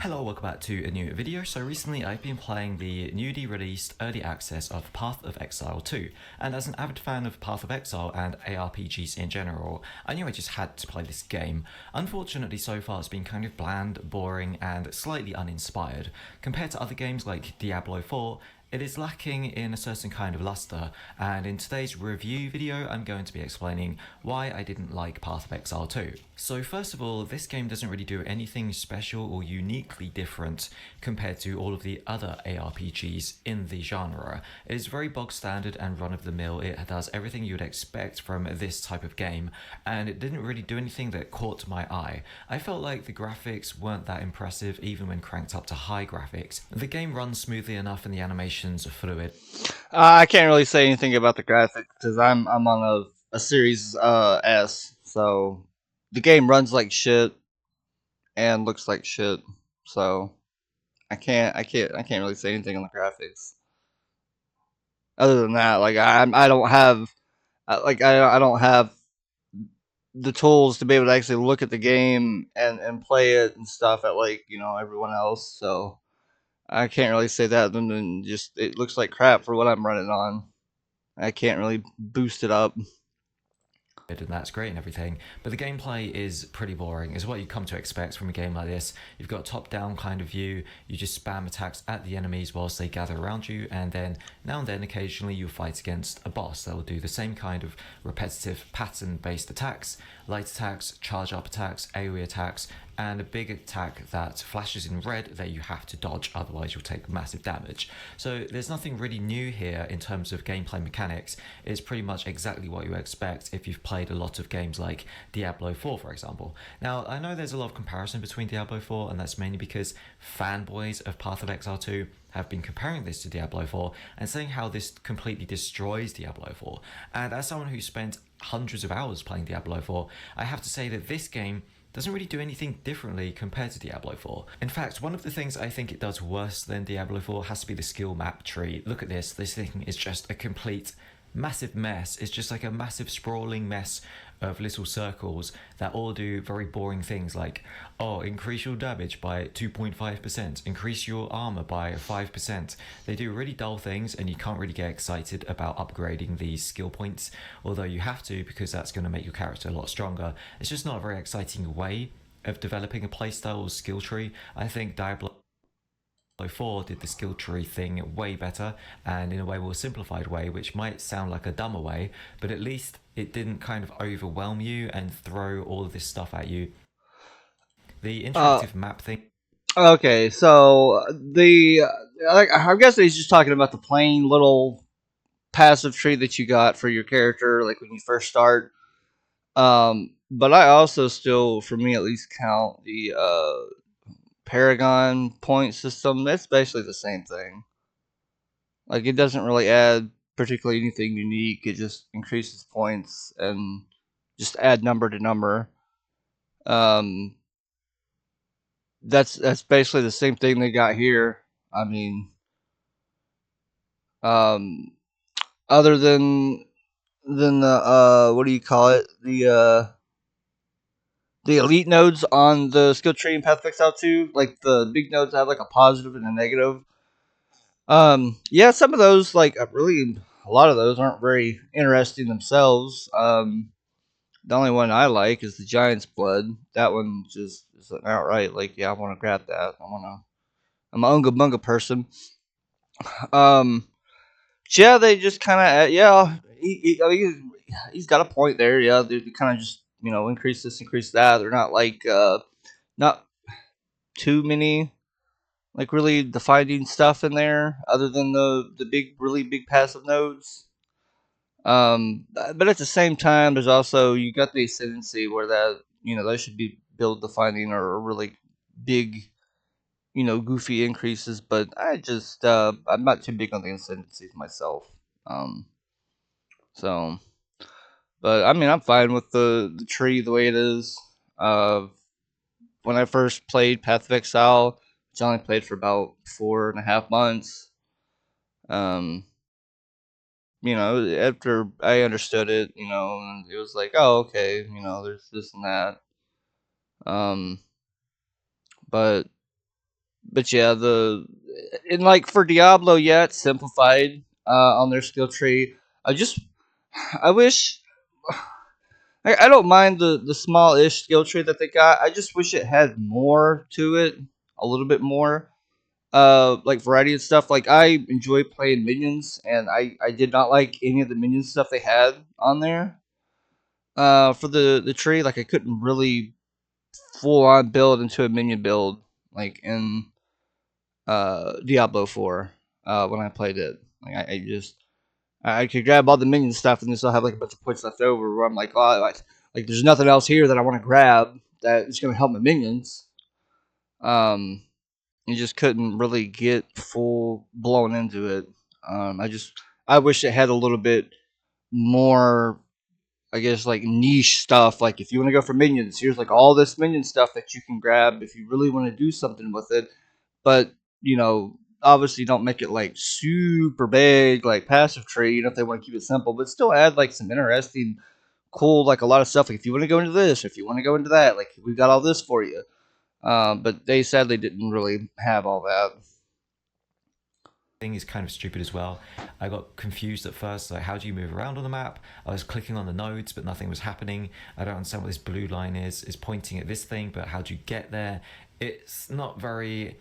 Hello, welcome back to a new video. So recently I've been playing the newly released early access of Path of Exile 2, and as an avid fan of Path of Exile and ARPGs in general, I knew I just had to play this game. Unfortunately, so far it's been kind of bland, boring, and slightly uninspired. Compared to other games like Diablo 4, it is lacking in a certain kind of luster, and in today's review video I'm going to be explaining why I didn't like Path of Exile 2. So first of all, this game doesn't really do anything special or uniquely different compared to all of the other ARPGs in the genre. It is very bog standard and run of the mill. It does everything you would expect from this type of game, and it didn't really do anything that caught my eye. I felt like the graphics weren't that impressive even when cranked up to high graphics. The game runs smoothly enough and the animations are fluid. I can't really say anything about the graphics because I'm on a Series S, so the game runs like shit and looks like shit. So I can't really say anything on the graphics. Other than that, like I don't have I don't have the tools to be able to actually look at the game and play it and stuff at everyone else. So I can't really say that. Then just it looks like crap for what I'm running on. I can't really boost it up. And that's great and everything, but the gameplay is pretty boring, is what you come to expect from a game like this. You've got a top-down kind of view, you just spam attacks at the enemies whilst they gather around you, and then now and then occasionally you fight against a boss that will do the same kind of repetitive pattern-based attacks, light attacks, charge up attacks, AoE attacks, and a big attack that flashes in red that you have to dodge, otherwise you'll take massive damage. So there's nothing really new here in terms of gameplay mechanics. It's pretty much exactly what you expect if you've played a lot of games like Diablo 4, for example. Now, I know there's a lot of comparison between Diablo 4, and that's mainly because fanboys of Path of Exile 2 have been comparing this to Diablo 4 and saying how this completely destroys Diablo 4. And as someone who spent hundreds of hours playing Diablo 4, I have to say that this game doesn't really do anything differently compared to Diablo 4. In fact, one of the things I think it does worse than Diablo 4 has to be the skill map tree. Look at this. This thing is just a complete massive mess. It's just like a massive sprawling mess of little circles that all do very boring things like, oh, increase your damage by 2.5%, increase your armor by 5%. They do really dull things and you can't really get excited about upgrading these skill points, although you have to because that's going to make your character a lot stronger. It's just not a very exciting way of developing a playstyle or skill tree. I think Diablo 4 did the skill tree thing way better and in a way more simplified way, which might sound like a dumber way, but at least it didn't kind of overwhelm you and throw all of this stuff at you. The Uh, interactive map thing. okay, so I'm guessing he's just talking about the plain little passive tree that you got for your character, like when you first start. But I also still, for me at least, count the Paragon point system. That's basically the same thing. Like it doesn't really add particularly anything unique. It just increases points and just add number to number. Um, that's basically the same thing they got here. I mean, um, other than the what do you call it? The elite nodes on the skill tree in Path of Exile 2, like the big nodes have like a positive and a negative. Yeah, some of those really a lot of those aren't very interesting themselves. The only one I like is the Giant's Blood. That one just is outright like, yeah, I want to grab that. I'm an unga bunga person. Um, yeah, they just kind of yeah. I mean, he's got a point there. Yeah, they kind of just increase this, increase that. They're not not too many really defining stuff in there, other than the big, really big passive nodes. But at the same time, there's also you got the ascendancy where that those should be build defining or really big goofy increases. But I'm not too big on the ascendancies myself. Um, so But I mean, I'm fine with the tree the way it is. When I first played Path of Exile, which I only played for about 4.5 months. Um, after I understood it, and it was like, oh, okay, there's this and that. Um, but But yeah, the and like for Diablo, yeah, it's simplified on their skill tree. I just I wish I don't mind the small-ish skill tree that they got. I just wish it had more to it, a little bit more. Like variety of stuff. Like I enjoy playing minions, and I did not like any of the minion stuff they had on there. For the tree, like I couldn't really full on build into a minion build like in Diablo 4 when I played it. Like I just I could grab all the minion stuff and then still have like a bunch of points left over where I'm like, oh, like there's nothing else here that I want to grab that is going to help my minions. Um, you just couldn't really get full blown into it. I wish it had a little bit more, I guess, like niche stuff. Like if you want to go for minions, here's like all this minion stuff that you can grab if you really want to do something with it. But obviously don't make it like super big, like passive tree. If they want to keep it simple, but still add like some interesting, cool, like a lot of stuff. Like if you want to go into this, if you want to go into that, like we've got all this for you. But they sadly didn't really have all that. Thing is kind of stupid as well. I got confused at first, like how do you move around on the map? I was clicking on the nodes, but nothing was happening. I don't understand what this blue line is. It's pointing at this thing, but how do you get there? It's not very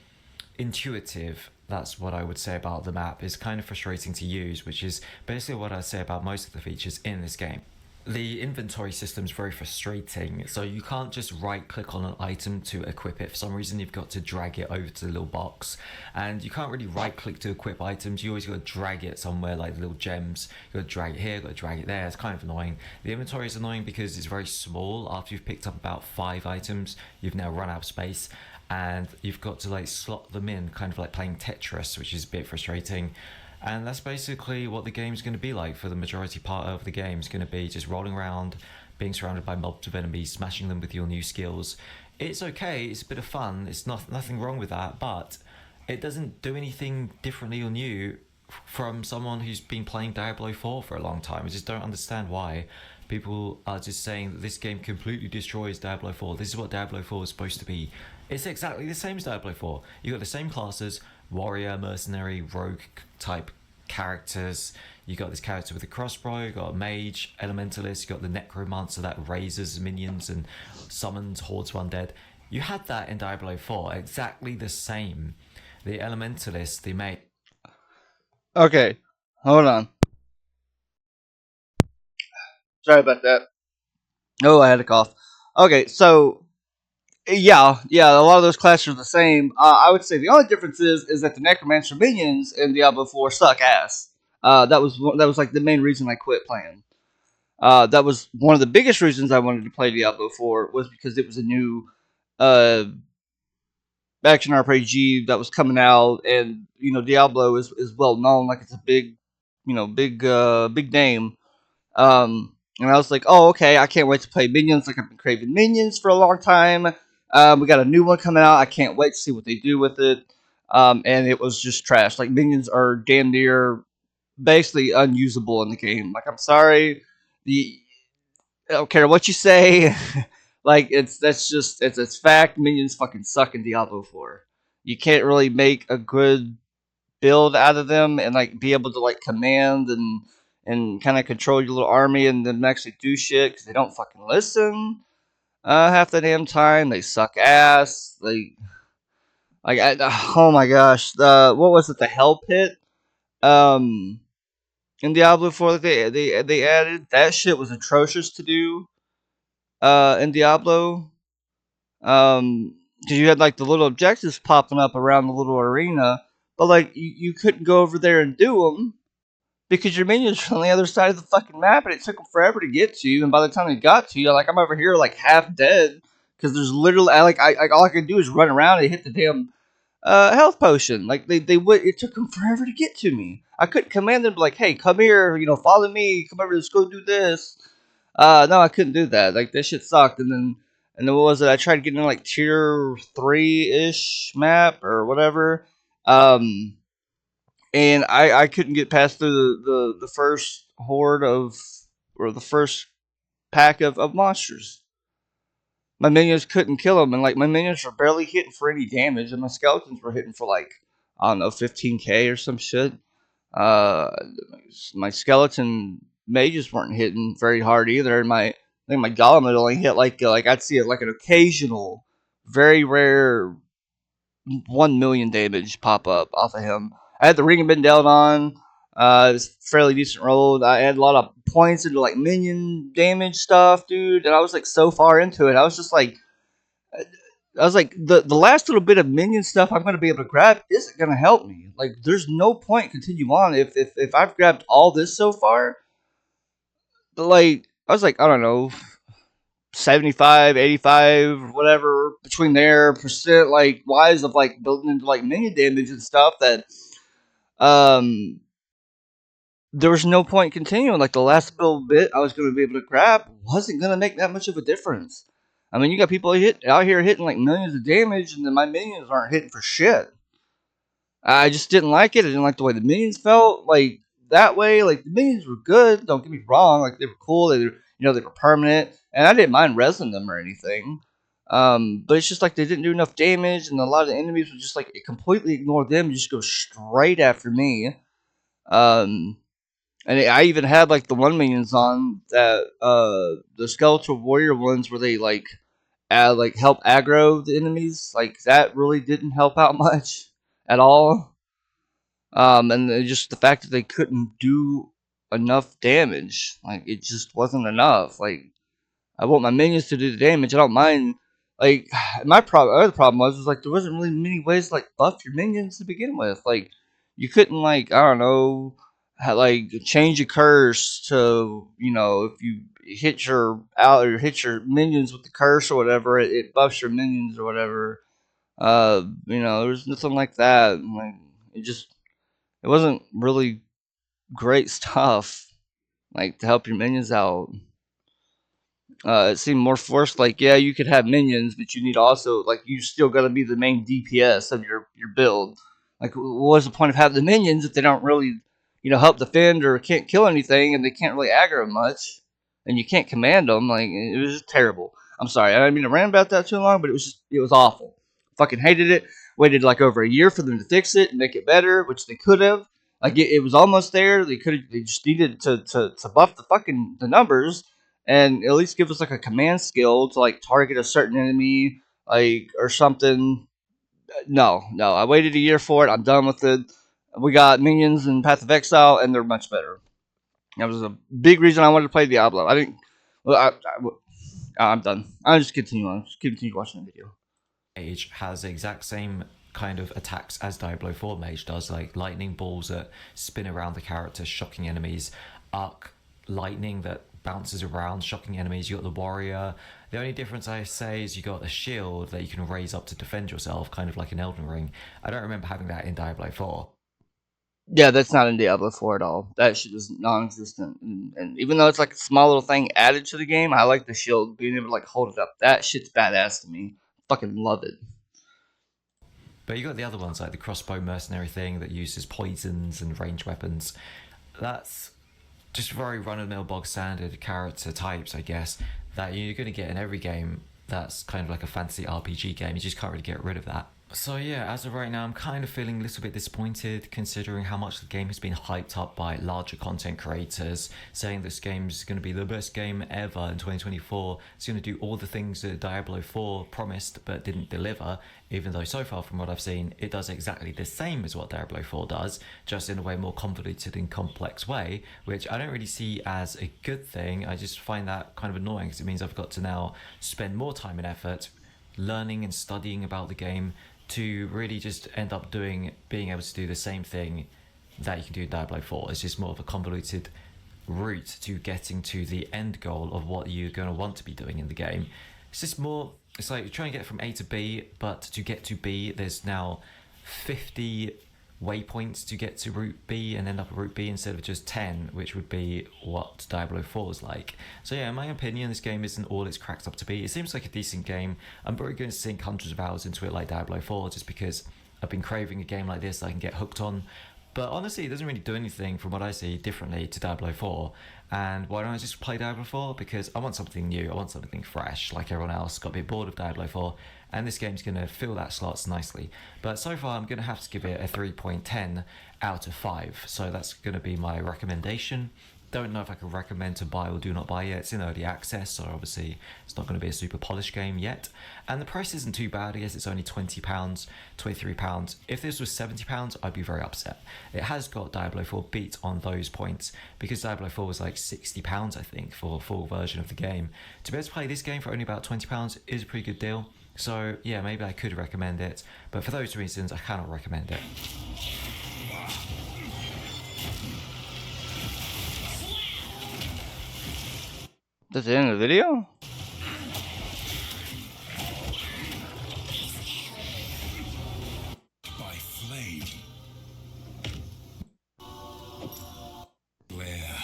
intuitive. That's what I would say about the map. It's kind of frustrating to use, which is basically what I say about most of the features in this game. The inventory system is very frustrating. So you can't just right click on an item to equip it. For some reason, you've got to drag it over to the little box. And you can't really right click to equip items. You always got to drag it somewhere, like the little gems. You got to drag it here, got to drag it there. It's kind of annoying. The inventory is annoying because it's very small. After you've picked up about 5 items, you've now run out of space. And you've got to like slot them in, kind of like playing Tetris, which is a bit frustrating. And that's basically what the game's going to be like for the majority part of the game. It's going to be just rolling around, being surrounded by mobs of enemies, smashing them with your new skills. It's okay, it's a bit of fun, it's nothing wrong with that, but it doesn't do anything differently or new from someone who's been playing Diablo 4 for a long time. I just don't understand why people are just saying that this game completely destroys Diablo 4. This is what Diablo 4 is supposed to be. It's exactly the same as Diablo 4. You got the same classes, warrior, mercenary, rogue type characters. You got this character with a crossbow, you got a mage, elementalist, you got the necromancer that raises minions and summons hordes of undead. You had that in Diablo 4, exactly the same. The elementalist, the mage. Okay, hold on. Sorry about that. Oh, I had a cough. Okay, so yeah, a lot of those classes are the same. I would say the only difference is that the Necromancer minions in Diablo 4 suck ass. That was like the main reason I quit playing. That was one of the biggest reasons I wanted to play Diablo 4 was because it was a new uh, action RPG that was coming out, and Diablo is well known, like it's a big, big name. And I was like, oh, okay, I can't wait to play Minions. Like I've been craving Minions for a long time. We got a new one coming out. I can't wait to see what they do with it. And it was just trash. Like Minions are damn near basically unusable in the game. Like I'm sorry, the I don't care what you say. Like it's fact. Minions fucking suck in Diablo 4. You can't really make a good build out of them and like be able to like command and kind of control your little army and then actually do shit because they don't fucking listen half the damn time. They suck ass. Oh my gosh, what was it? The Hell Pit. Um, in Diablo 4 that they added that shit was atrocious to do. In Diablo, because you had like the little objectives popping up around the little arena, but like you couldn't go over there and do them because your minions were on the other side of the fucking map, and it took them forever to get to you. And by the time they got to you, like I'm over here like half dead because there's literally I all I could do is run around and hit the damn health potion. Like they would it took them forever to get to me. I couldn't command them like, hey, come here, follow me, come over, let's go do this. No, I couldn't do that. Like this shit sucked. And then what was it? I tried getting like tier 3 ish map or whatever. And I couldn't get past through the first horde of or the first pack of monsters. my minions couldn't kill him, and like my minions were barely hitting for any damage, and my skeletons were hitting for like I don't know 15k or some shit. Uh, my skeleton mages weren't hitting very hard either, and I think my golem had only hit like I'd see it like an occasional, very rare 1 million damage pop up off of him. I had the ring of been dealt on. It was fairly decent roll. I had a lot of points into like minion damage stuff, dude, and I was like so far into it. I was like, the last little bit of minion stuff I'm gonna be able to grab isn't gonna help me. Like, there's no point continue on if I've grabbed all this so far. Like, I was like, I don't know, 75, 85, whatever between there percent like wise of like building into like minion damage and stuff that um there was no point continuing. Like the last little bit I was going to be able to grab wasn't going to make that much of a difference. I mean, you got people out here hitting like millions of damage, and then my minions aren't hitting for shit. I just didn't like it. I didn't like the way the minions felt. Like that way, like the minions were good. Don't get me wrong. Like they were cool. They were permanent, and I didn't mind resing them or anything. But it's just like they didn't do enough damage, and a lot of the enemies would just like completely ignore them, and just go straight after me. Um, and I even had like the one minions on that the skeletal warrior ones where they like help aggro the enemies. Like that really didn't help out much at all. And just the fact that they couldn't do enough damage, like it just wasn't enough. Like I want my minions to do the damage. I don't mind. Like my other problem was like there wasn't really many ways to like buff your minions to begin with. Like you couldn't like I don't know, like change a curse to if you hit your out or hit your minions with the curse or whatever, it buffs your minions or whatever. There was nothing like that. Like it wasn't really great stuff like to help your minions out. It seemed more forced. Like, yeah, you could have minions, but you need also like you still got to be the main DPS of your build. Like, what's the point of having the minions if they don't really, help defend or can't kill anything and they can't really aggro much, and you can't command them? Like, it was just terrible. I'm sorry, I didn't mean to rant about that too long, but it was awful. Fucking hated it. Waited like over a year for them to fix it and make it better, which they could have. Like, it was almost there. They just needed to buff the numbers and at least give us like a command skill to like target a certain enemy, like or something. No, I waited a year for it. I'm done with it. We got minions in Path of Exile, and they're much better. That was a big reason I wanted to play Diablo. I didn't. Well, I'm done. I'll just continue on. Just continue watching the video. Mage has the exact same kind of attacks as Diablo 4 Mage does, like lightning balls that spin around the character, shocking enemies, arc lightning that bounces around, shocking enemies. You got the warrior. The only difference I say is you got a shield that you can raise up to defend yourself, kind of like an Elden Ring. I don't remember having that in Diablo 4. Yeah, that's not in Diablo 4 at all. That shit is non-existent. And even though it's like a small little thing added to the game, I like the shield being able to like hold it up. That shit's badass to me. Fucking love it. But you got the other ones like the crossbow mercenary thing that uses poisons and ranged weapons. That's just very run-of-the-mill bog standard character types, I guess, that you're going to get in every game that's kind of like a fantasy RPG game. You just can't really get rid of that. So yeah, as of right now, I'm kind of feeling a little bit disappointed considering how much the game has been hyped up by larger content creators, saying this game is going to be the best game ever in 2024. It's going to do all the things that Diablo 4 promised but didn't deliver, even though so far from what I've seen, it does exactly the same as what Diablo 4 does, just in a way more convoluted and complex way, which I don't really see as a good thing. I just find that kind of annoying because it means I've got to now spend more time and effort learning and studying about the game to really just end up being able to do the same thing that you can do in Diablo 4. It's just more of a convoluted route to getting to the end goal of what you're going to want to be doing in the game. It's just more, it's like you're trying to get from A to B, but to get to B, there's now 50 waypoints to get to route B and end up at route B instead of just 10, which would be what Diablo 4 is like. So yeah, in my opinion, this game isn't all it's cracked up to be. It seems like a decent game. I'm probably going to sink hundreds of hours into it like Diablo 4 just because I've been craving a game like this that I can get hooked on. But honestly, it doesn't really do anything from what I see differently to Diablo 4. And why don't I just play Diablo 4? Because I want something new, I want something fresh, like everyone else. Got a bit bored of Diablo 4, and this game's going to fill that slots nicely. But so far, I'm going to have to give it a 3.10 out of 5. So that's going to be my recommendation. Don't know if I can recommend to buy or do not buy yet. It's in early access, so obviously it's not going to be a super polished game yet. And the price isn't too bad. I guess it's only £20, £23. If this was £70, I'd be very upset. It has got Diablo 4 beat on those points because Diablo 4 was like £60, I think, for a full version of the game. To be able to play this game for only about £20 is a pretty good deal. So yeah, maybe I could recommend it, but for those reasons, I cannot recommend it. That's the end of the video? By flame. Glare.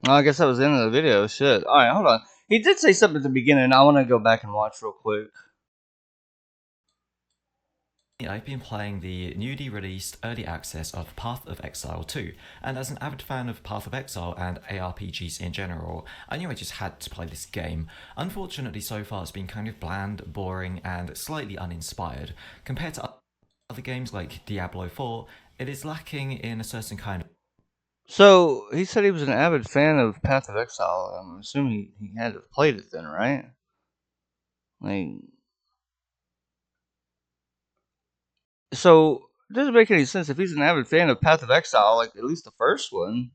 Oh, I guess that was the end of the video. Shit. Alright, hold on. He did say something at the beginning. I want to go back and watch real quick. I've been playing the newly released early access of Path of Exile 2, and as an avid fan of Path of Exile and ARPGs in general, I knew I just had to play this game. Unfortunately, so far it's been kind of bland, boring, and slightly uninspired. Compared to other games like Diablo 4, it is lacking in a certain kind of So, he said he was an avid fan of Path of Exile. I'm assuming he had to have played it then, right? Like, so, it doesn't make any sense if he's an avid fan of Path of Exile, like, at least the first one.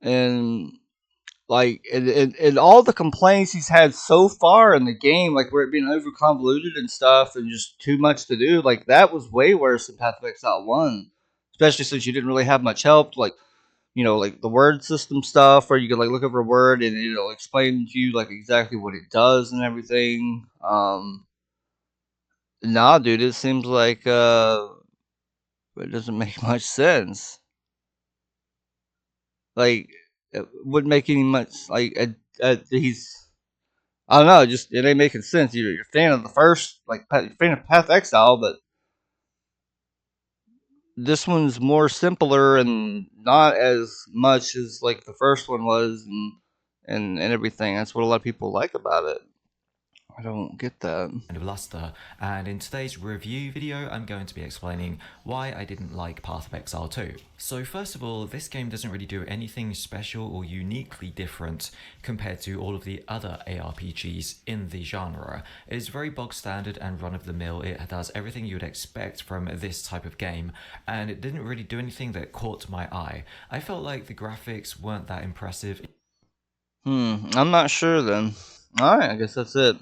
And and all the complaints he's had so far in the game, like where it being over convoluted and stuff, and just too much to do, like that was way worse than Path of Exile 1. Especially since you didn't really have much help, like like the word system stuff, where you could like look over a word and it'll explain to you like exactly what it does and everything. Nah, dude, it seems like it doesn't make much sense. Like, it wouldn't make any much like he's. I don't know, just it ain't making sense. You're a fan of the first, like you're a fan of Path Exile, but this one's more simpler and not as much as like the first one was, and everything. That's what a lot of people like about it. I don't get that. of luster, and in today's review video I'm going to be explaining why I didn't like Path of Exile 2. So first of all, this game doesn't really do anything special or uniquely different compared to all of the other ARPGs in the genre. It is very bog standard and run-of-the-mill. It does everything you would expect from this type of game, and it didn't really do anything that caught my eye. I felt like the graphics weren't that impressive. I'm not sure then. Alright, I guess that's it.